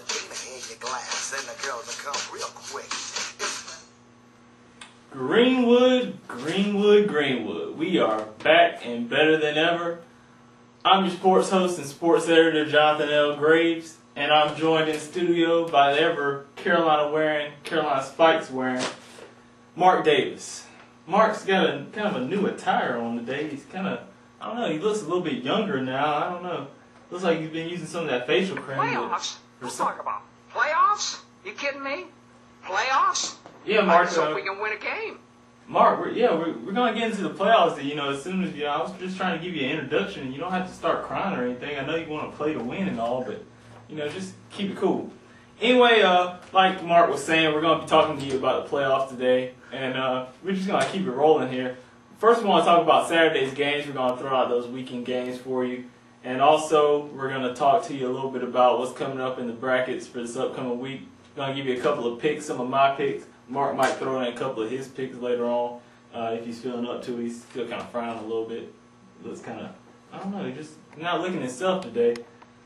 in your glass, and the girls will come real quick. Greenwood. We are back and better than ever. I'm your sports host and sports editor, Johnathan L. Graves, and I'm joined in studio by the ever Carolina Spikes wearing Mark Davis. Mark's got a kind of a new attire on today. He's kind of, I don't know, he looks a little bit younger now. I don't know. Looks like he's been using some of that facial cream. Playoffs? Let's talk about playoffs? You kidding me? Playoffs? Yeah, Mark. I hope we can win a game. Mark, we're going to get into the playoffs. As soon as I was just trying to give you an introduction. You don't have to start crying or anything. I know you want to play to win and all, but, just keep it cool. Anyway, like Mark was saying, we're going to be talking to you about the playoffs today, and we're just going to keep it rolling here. First, we want to talk about Saturday's games. We're going to throw out those weekend games for you. And also, we're going to talk to you a little bit about what's coming up in the brackets for this upcoming week. We're going to give you a couple of picks, some of my picks. Mark might throw in a couple of his picks later on if he's feeling up to it. He's still kind of frowning a little bit. Looks kind of, I don't know, he's just not looking himself today.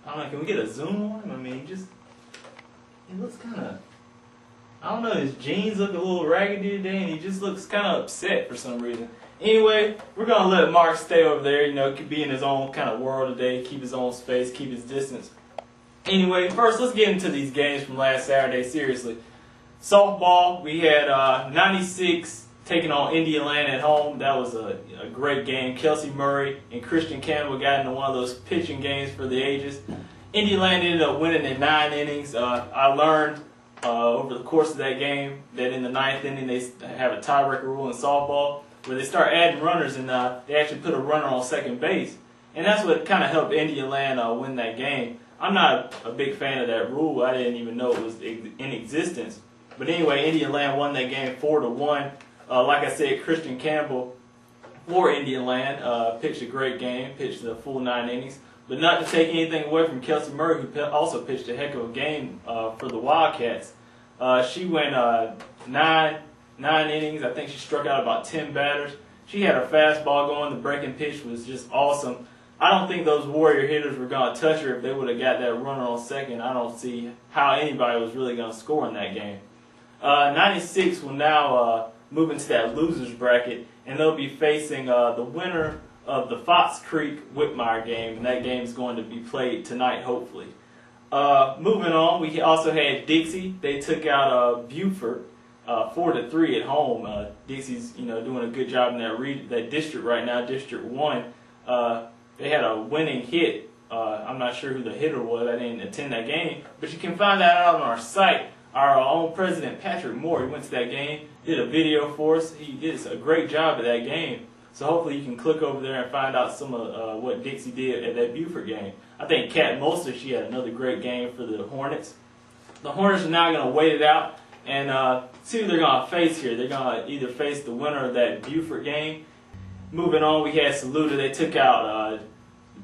I don't know, can we get a zoom on him? I mean, he looks kind of, I don't know, his jeans look a little raggedy today, and he just looks kind of upset for some reason. Anyway, we're going to let Mark stay over there, could be in his own kind of world today, keep his own space, keep his distance. Anyway, first, let's get into these games from last Saturday, seriously. Softball, we had 96 taking on Indiana at home. That was a great game. Kelsey Murray and Christian Campbell got into one of those pitching games for the ages. Indiana ended up winning in 9 innings. I learned over the course of that game that in the 9th inning they have a tiebreaker rule in softball where they start adding runners, and they actually put a runner on second base. And that's what kind of helped Indiana win that game. I'm not a big fan of that rule. I didn't even know it was in existence. But anyway, Indiana won that game 4-1. Like I said, Christian Campbell for Indiana pitched a great game, pitched the full 9 innings. But not to take anything away from Kelsey Murray, who also pitched a heck of a game for the Wildcats. She went 9 innings. I think she struck out about 10 batters. She had her fastball going. The breaking pitch was just awesome. I don't think those Warrior hitters were going to touch her if they would have got that runner on second. I don't see how anybody was really going to score in that game. 96 will now move into that losers bracket, and they'll be facing the winner of the Fox Creek Whitmire game, and that game is going to be played tonight, hopefully. Moving on, we also had Dixie. They took out Buford 4-3 at home. Dixie's doing a good job in that district right now, District 1. They had a winning hit. I'm not sure who the hitter was. I didn't attend that game, but you can find that out on our site. Our own president, Patrick Moore, he went to that game, did a video for us. He did a great job at that game. So hopefully you can click over there and find out some of what Dixie did at that Buford game. I think Kat Moster, she had another great game for the Hornets. The Hornets are now going to wait it out and see who they're going to face here. They're going to either face the winner of that Buford game. Moving on, we had Saluda. They took out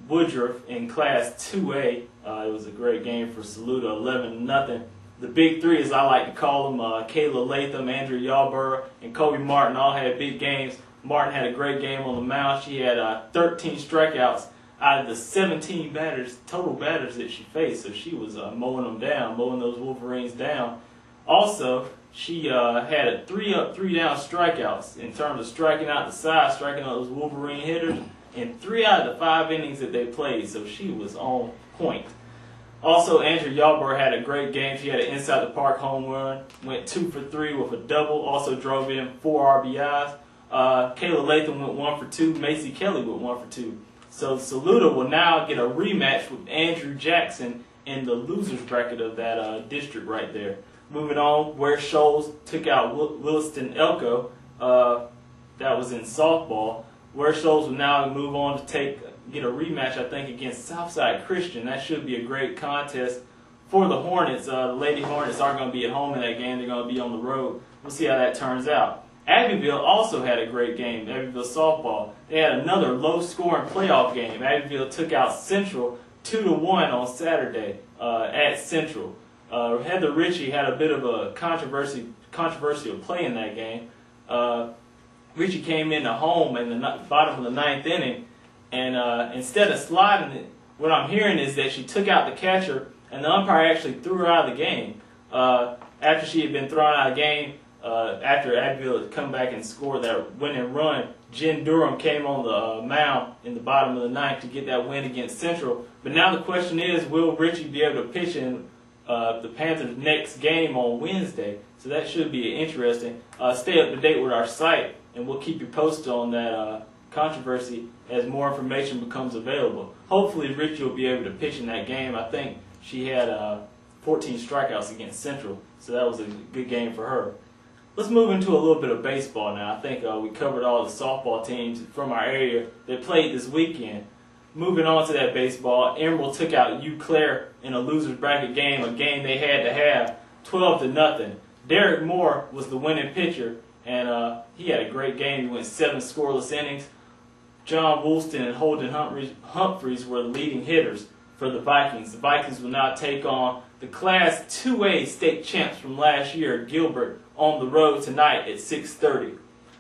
Woodruff in Class 2A. It was a great game for Saluda, 11-0. The big three, as I like to call them, Kayla Latham, Andrew Yarborough, and Kobe Martin all had big games. Martin had a great game on the mound. She had 13 strikeouts out of the 17 total batters that she faced. So she was mowing them down, mowing those Wolverines down. Also, she had 3 up, 3 down strikeouts in terms of striking out the side, striking out those Wolverine hitters, in 3 out of the 5 innings that they played. So she was on point. Also, Andrew Yarborough had a great game. She had an inside-the-park home run, went 2 for 3 with a double, also drove in 4 RBIs. Kayla Latham went 1 for 2. Macy Kelly went 1 for 2. So Saluda will now get a rematch with Andrew Jackson in the losers bracket of that district right there. Moving on, Ware Shoals took out Williston Elko. That was in softball. Ware Shoals will now move on to get a rematch, I think, against Southside Christian. That should be a great contest for the Hornets. The Lady Hornets aren't going to be at home in that game. They're going to be on the road. We'll see how that turns out. Abbeville also had a great game, Abbeville softball. They had another low-scoring playoff game. Abbeville took out Central 2-1 on Saturday at Central. Heather Ritchie had a bit of a controversial play in that game. Ritchie came into home in the bottom of the 9th inning, and instead of sliding it, what I'm hearing is that she took out the catcher and the umpire actually threw her out of the game. After she had been thrown out of the game, after Abbeville had come back and scored that winning run, Jen Durham came on the mound in the bottom of the ninth to get that win against Central. But now the question is, will Richie be able to pitch in the Panthers' next game on Wednesday? So that should be interesting. Stay up to date with our site, and we'll keep you posted on that controversy as more information becomes available. Hopefully Richie will be able to pitch in that game. I think she had 14 strikeouts against Central, so that was a good game for her. Let's move into a little bit of baseball now. I think we covered all the softball teams from our area that played this weekend. Moving on to that baseball, Emerald took out Eau Claire in a loser's bracket game, a game they had to have, 12-0. Derek Moore was the winning pitcher, and he had a great game. He went 7 scoreless innings. John Woolston and Holden Humphreys were the leading hitters for the Vikings. The Vikings will now take on the Class 2A state champs from last year, Gilbert, on the road tonight at 6:30.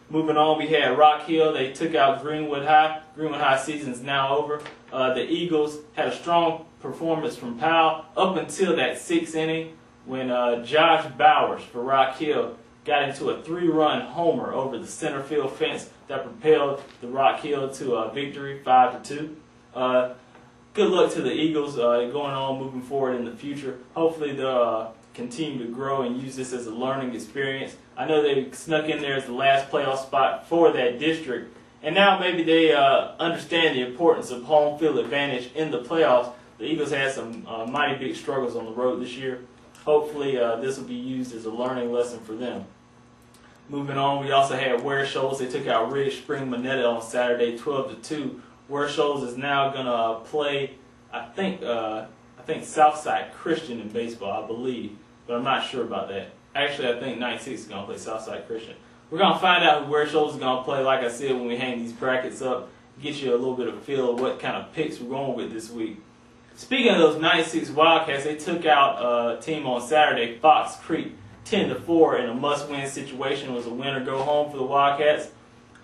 Moving on, we had Rock Hill. They took out Greenwood High. Greenwood High season is now over. The Eagles had a strong performance from Powell up until that 6th inning when Josh Bowers for Rock Hill got into a 3-run homer over the center field fence that propelled the Rock Hill to a victory, 5-2. Good luck to the Eagles going on, moving forward in the future. Hopefully they'll continue to grow and use this as a learning experience. I know they snuck in there as the last playoff spot for that district, and now maybe they understand the importance of home field advantage in the playoffs. The Eagles had some mighty big struggles on the road this year. Hopefully this will be used as a learning lesson for them. Moving on, we also had Ware Shoals. They took out Ridge Spring Monetta on Saturday, 12-2. Ware Shoals is now going to play, I think Southside Christian in baseball, I believe, but I'm not sure about that. Actually, I think 96 is going to play Southside Christian. We're going to find out who Ware Shoals is going to play, like I said, when we hang these brackets up, get you a little bit of feel of what kind of picks we're going with this week. Speaking of those 96 Wildcats, they took out a team on Saturday, Fox Creek, 10-4 in a must-win situation. It was a win or go home for the Wildcats.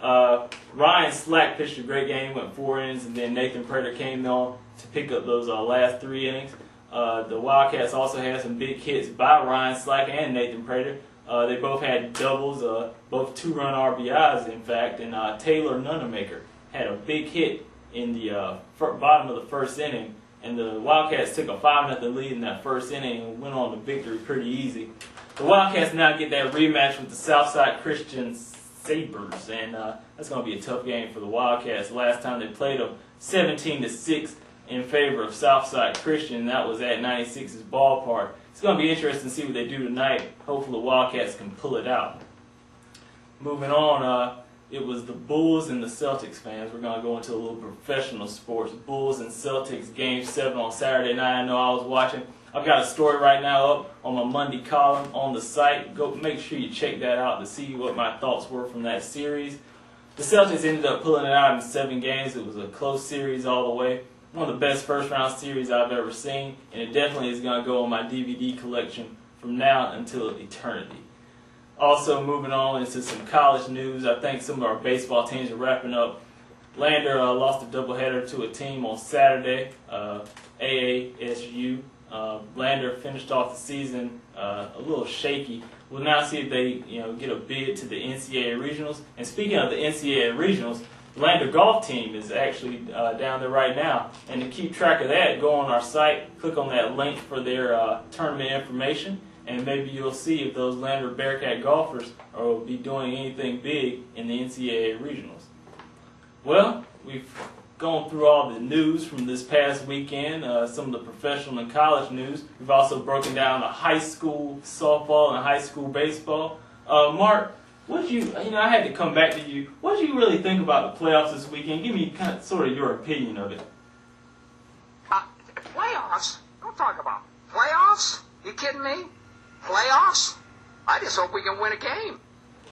Ryan Slack pitched a great game, went 4 innings, and then Nathan Prater came on to pick up those last 3 innings. The Wildcats also had some big hits by Ryan Slack and Nathan Prater. They both had doubles, both 2-run RBIs, in fact, and Taylor Nunemaker had a big hit in the bottom of the 1st inning, and the Wildcats took a 5-0 lead in that 1st inning and went on to victory pretty easy. The Wildcats now get that rematch with the Southside Christian Sabres, and that's going to be a tough game for the Wildcats. Last time they played them, 17-6 in favor of Southside Christian, and that was at 96's ballpark. It's going to be interesting to see what they do tonight. Hopefully the Wildcats can pull it out. Moving on, it was the Bulls and the Celtics fans. We're going to go into a little professional sports. Bulls and Celtics Game 7 on Saturday night. I know I was watching. I've got a story right now up on my Monday column on the site. Go make sure you check that out to see what my thoughts were from that series. The Celtics ended up pulling it out in 7 games. It was a close series all the way. One of the best first-round series I've ever seen, and it definitely is going to go on my DVD collection from now until eternity. Also, moving on into some college news, I think some of our baseball teams are wrapping up. Lander lost a doubleheader to a team on Saturday, AASU. Lander finished off the season a little shaky. We'll now see if they get a bid to the NCAA Regionals. And speaking of the NCAA Regionals, the Lander golf team is actually down there right now. And to keep track of that, go on our site, click on that link for their tournament information, and maybe you'll see if those Lander Bearcat golfers will be doing anything big in the NCAA Regionals. Well, we've gone through all the news from this past weekend, some of the professional and college news. We've also broken down the high school softball and high school baseball. Mark, what did you I had to come back to you. What did you really think about the playoffs this weekend? Give me sort of your opinion of it. Playoffs? Don't talk about playoffs. You kidding me? Playoffs? I just hope we can win a game.